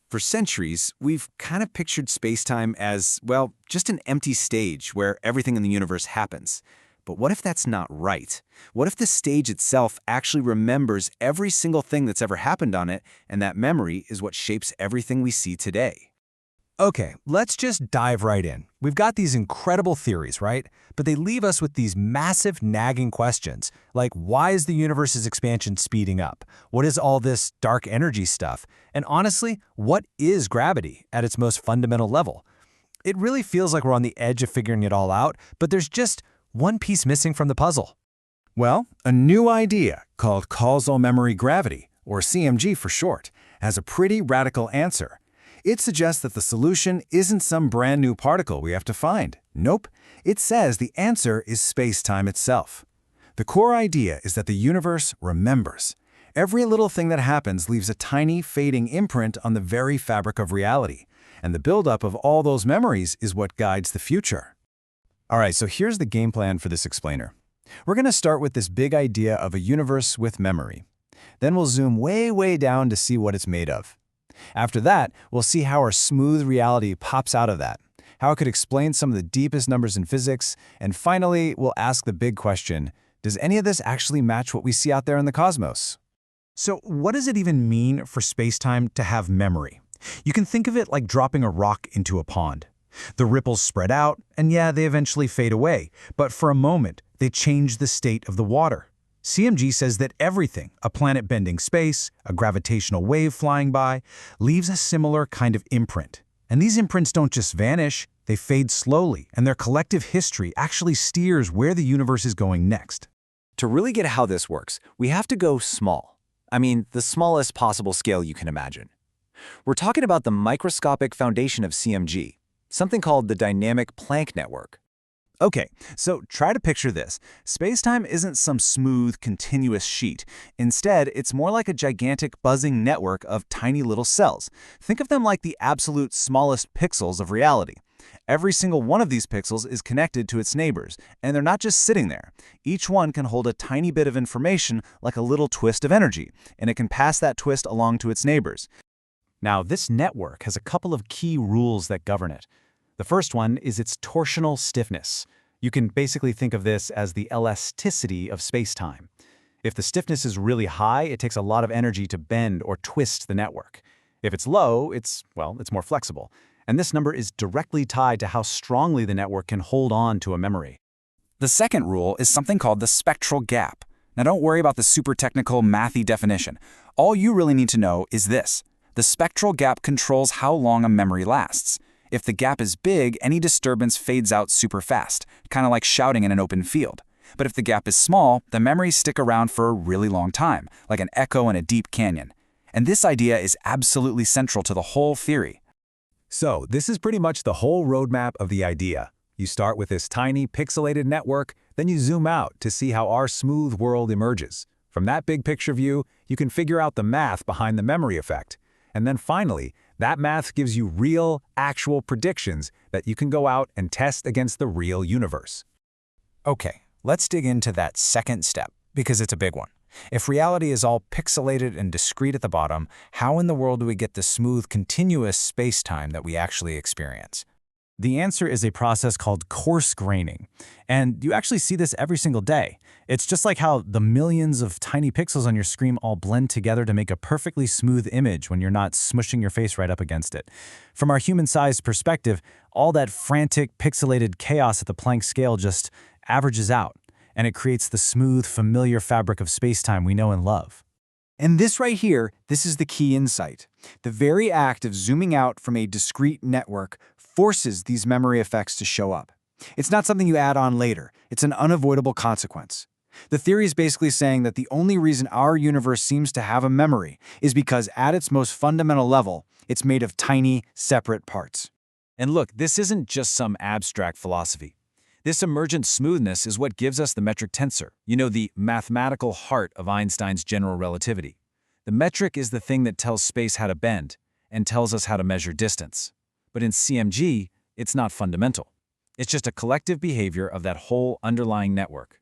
For centuries, we've kind of pictured spacetime as, well, just an empty stage where everything in the universe happens. But what if that's not right? What if the stage itself actually remembers every single thing that's ever happened on it, and that memory is what shapes everything we see today? Okay, let's just dive right in. We've got these incredible theories, right? But they leave us with these massive nagging questions, like why is the universe's expansion speeding up? What is all this dark energy stuff? And honestly, what is gravity at its most fundamental level? It really feels like we're on the edge of figuring it all out, but there's just one piece missing from the puzzle. Well, a new idea called Causal Memory Gravity, or CMG for short, has a pretty radical answer. It suggests that the solution isn't some brand new particle we have to find. Nope, it says the answer is space-time itself. The core idea is that the universe remembers. Every little thing that happens leaves a tiny, fading imprint on the very fabric of reality, and the buildup of all those memories is what guides the future. All right, so here's the game plan for this explainer. We're going to start with this big idea of a universe with memory. Then we'll zoom way, way down to see what it's made of. After that, we'll see how our smooth reality pops out of that, how it could explain some of the deepest numbers in physics, and finally, we'll ask the big question, does any of this actually match what we see out there in the cosmos? So what does it even mean for spacetime to have memory? You can think of it like dropping a rock into a pond. The ripples spread out, and yeah, they eventually fade away, but for a moment, they change the state of the water. CMG says that everything, a planet bending space, a gravitational wave flying by, leaves a similar kind of imprint. And these imprints don't just vanish, they fade slowly, and their collective history actually steers where the universe is going next. To really get how this works, we have to go small. I mean, the smallest possible scale you can imagine. We're talking about the microscopic foundation of CMG, something called the dynamic Planck network. Okay, so try to picture this. Spacetime isn't some smooth, continuous sheet. Instead, it's more like a gigantic buzzing network of tiny little cells. Think of them like the absolute smallest pixels of reality. Every single one of these pixels is connected to its neighbors, and they're not just sitting there. Each one can hold a tiny bit of information like a little twist of energy, and it can pass that twist along to its neighbors. Now, this network has a couple of key rules that govern it. The first one is its torsional stiffness. You can basically think of this as the elasticity of spacetime. If the stiffness is really high, it takes a lot of energy to bend or twist the network. If it's low, it's more flexible. And this number is directly tied to how strongly the network can hold on to a memory. The second rule is something called the spectral gap. Now don't worry about the super technical, mathy definition. All you really need to know is this. The spectral gap controls how long a memory lasts. If the gap is big, any disturbance fades out super fast, kind of like shouting in an open field. But if the gap is small, the memories stick around for a really long time, like an echo in a deep canyon. And this idea is absolutely central to the whole theory. So this is pretty much the whole roadmap of the idea. You start with this tiny pixelated network, then you zoom out to see how our smooth world emerges. From that big picture view, you can figure out the math behind the memory effect. And then finally, that math gives you real, actual predictions that you can go out and test against the real universe. Okay, let's dig into that second step, because it's a big one. If reality is all pixelated and discrete at the bottom, how in the world do we get the smooth, continuous space-time that we actually experience? The answer is a process called coarse graining, and you actually see this every single day. It's just like how the millions of tiny pixels on your screen all blend together to make a perfectly smooth image when you're not smushing your face right up against it. From our human-sized perspective, all that frantic, pixelated chaos at the Planck scale just averages out, and it creates the smooth, familiar fabric of space-time we know and love. And this right here, this is the key insight. The very act of zooming out from a discrete network forces these memory effects to show up. It's not something you add on later. It's an unavoidable consequence. The theory is basically saying that the only reason our universe seems to have a memory is because at its most fundamental level, it's made of tiny, separate parts. And look, this isn't just some abstract philosophy. This emergent smoothness is what gives us the metric tensor, the mathematical heart of Einstein's general relativity. The metric is the thing that tells space how to bend and tells us how to measure distance. But in CMG, it's not fundamental. It's just a collective behavior of that whole underlying network.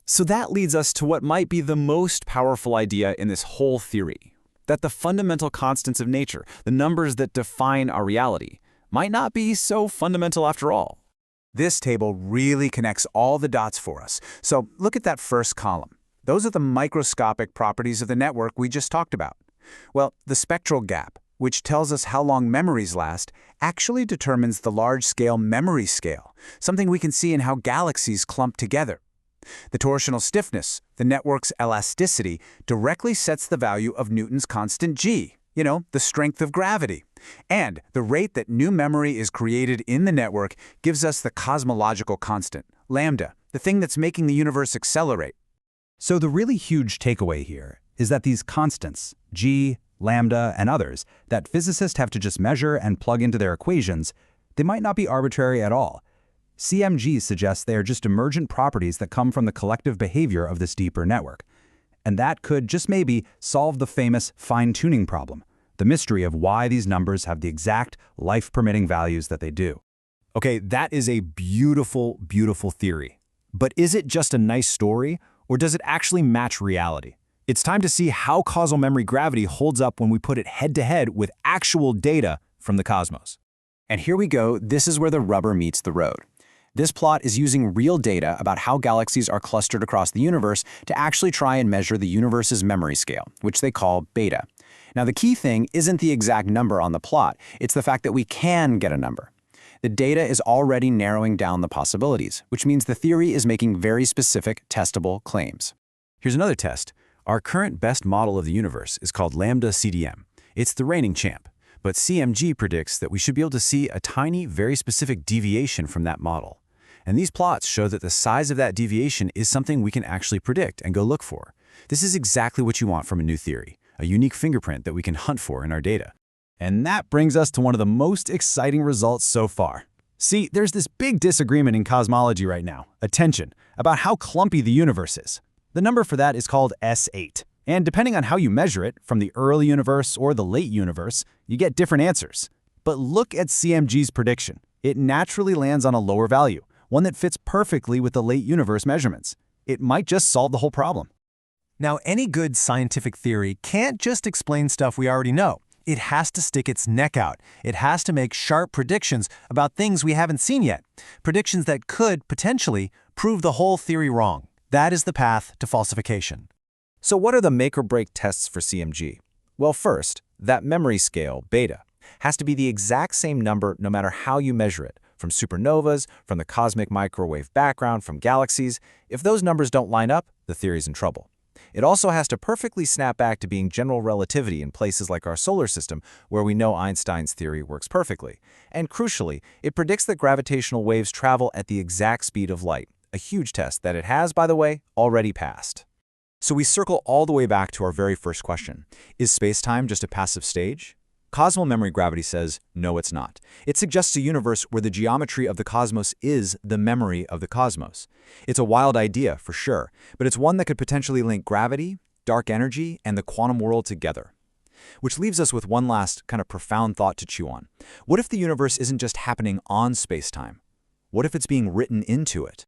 So that leads us to what might be the most powerful idea in this whole theory. that the fundamental constants of nature, the numbers that define our reality, might not be so fundamental after all. This table really connects all the dots for us. So look at that first column. Those are the microscopic properties of the network we just talked about. Well, the spectral gap, which tells us how long memories last, actually determines the large-scale memory scale, something we can see in how galaxies clump together. The torsional stiffness, the network's elasticity, directly sets the value of Newton's constant g, the strength of gravity. And the rate that new memory is created in the network gives us the cosmological constant, lambda, the thing that's making the universe accelerate. So the really huge takeaway here is that these constants, g, lambda, and others, that physicists have to just measure and plug into their equations, they might not be arbitrary at all. CMG suggests they are just emergent properties that come from the collective behavior of this deeper network. And that could just maybe solve the famous fine-tuning problem, the mystery of why these numbers have the exact life-permitting values that they do. Okay, that is a beautiful, beautiful theory. But is it just a nice story, or does it actually match reality? It's time to see how causal memory gravity holds up when we put it head-to-head with actual data from the cosmos. And here we go, this is where the rubber meets the road. This plot is using real data about how galaxies are clustered across the universe to actually try and measure the universe's memory scale, which they call beta. Now, the key thing isn't the exact number on the plot, it's the fact that we can get a number. The data is already narrowing down the possibilities, which means the theory is making very specific, testable claims. Here's another test. Our current best model of the universe is called lambda CDM. It's the reigning champ, but CMG predicts that we should be able to see a tiny, very specific deviation from that model. And these plots show that the size of that deviation is something we can actually predict and go look for. This is exactly what you want from a new theory, a unique fingerprint that we can hunt for in our data. And that brings us to one of the most exciting results so far. See, there's this big disagreement in cosmology right now, a tension, about how clumpy the universe is. The number for that is called S8. And depending on how you measure it, from the early universe or the late universe, you get different answers. But look at CMG's prediction. It naturally lands on a lower value, one that fits perfectly with the late universe measurements. It might just solve the whole problem. Now, any good scientific theory can't just explain stuff we already know. It has to stick its neck out. It has to make sharp predictions about things we haven't seen yet. Predictions that could, potentially, prove the whole theory wrong. That is the path to falsification. So what are the make-or-break tests for CMG? Well, first, that memory scale, beta, has to be the exact same number no matter how you measure it, from supernovas, from the cosmic microwave background, from galaxies. If those numbers don't line up, the theory's in trouble. It also has to perfectly snap back to being general relativity in places like our solar system, where we know Einstein's theory works perfectly. And crucially, it predicts that gravitational waves travel at the exact speed of light, a huge test that it has, by the way, already passed. So we circle all the way back to our very first question. Is spacetime just a passive stage? Causal memory gravity says, no, it's not. It suggests a universe where the geometry of the cosmos is the memory of the cosmos. It's a wild idea, for sure, but it's one that could potentially link gravity, dark energy, and the quantum world together. Which leaves us with one last kind of profound thought to chew on. What if the universe isn't just happening on spacetime? What if it's being written into it?